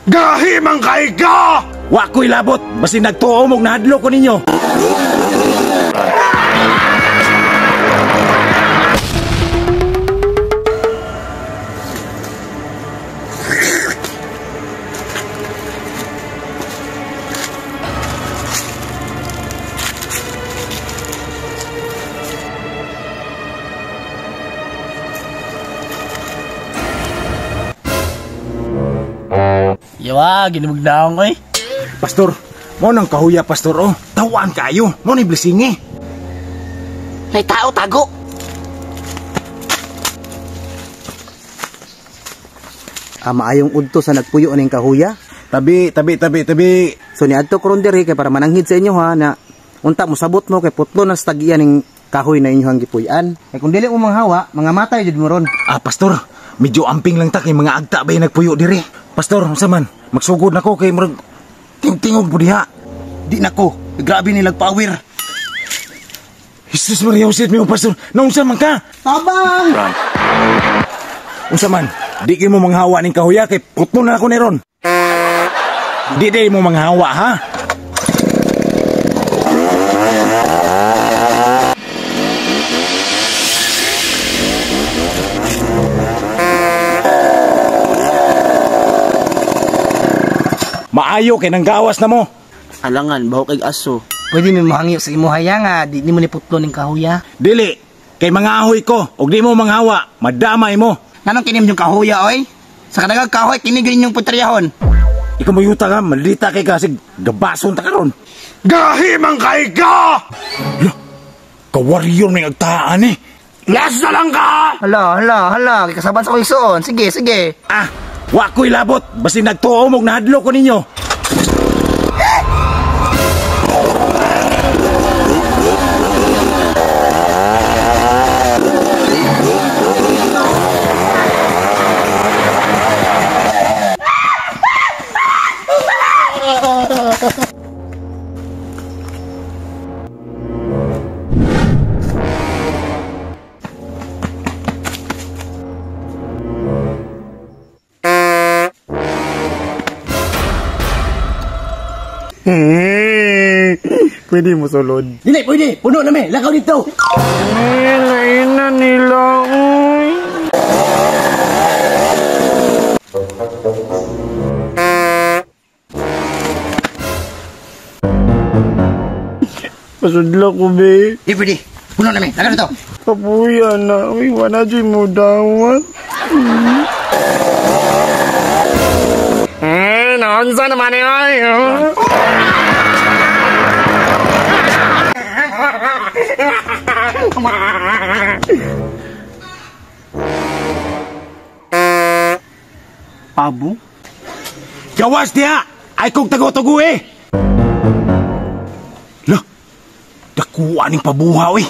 Gahi man kay ka! Wa ko'y labot, basi nagtuo mong nahadlo ko ninyo. Yawa, ginamagdaong ko eh. Pastor, mo nang kahuya, pastor, oh. Tawaan kayo, mo ni blisingi. May tao tago. Maayong udto sa nagpuyo ning kahuya. Tabi. So niadto ko ron diri kay para mananghid sa inyo ha na unta mo sabot mo kay putlo na stagyan ning kahoy na inyong gipuy-an. Kay kung dili mo manghawa, mga matay jud mo ron. Pastor, medyo amping lang ta kay mga agta ba yung nagpuyo diri. Pastor, unsa man, magsugod nako kay murag tingog po diha. Di nako, grabe nilag power. Jesus Maria, usit mo, pastor. Naunsa man ka? Tabang! Unsa man, di kayo mo manghawa ning kahuya kay putlo na ako ni ron. Di mo manghawa, ha? Maayo kay nang gawas na mo. Alangan, baho kay aso. Pwede mo mahangyo sa imo haya nga, di mo ni putlo ning kahuya. Dili, kay mga ahoy ko, og di mo manghawa, madamay mo. Nanong kinim yung kahuya oy? Sa kadagag kahoy kinigin yung putriyahon. Ikaw mayuta ka, malita kay kasig, gabason ta karon. Gahi man kay ka! Kawarrior may agtaan eh. Lasa lang ka! Hala, kasaban sa ko isuon. Sige. Wa ko'y labot, basi nagtuo mong nahadlo ko ninyo. Pwede mo sulod. Dili, pwede. Puno na me. Lakaw dito. Lainan nila, uy. Pasudla ko, be. Di pwede. Puno na me. Lakaw dito. Kapuya na. Uy, wala dyan mo dawat. Naunsa naman yun. Pabo? Gawas diha! Ay kong tago-tago eh! Lah, dakuha ning pabuhaw eh!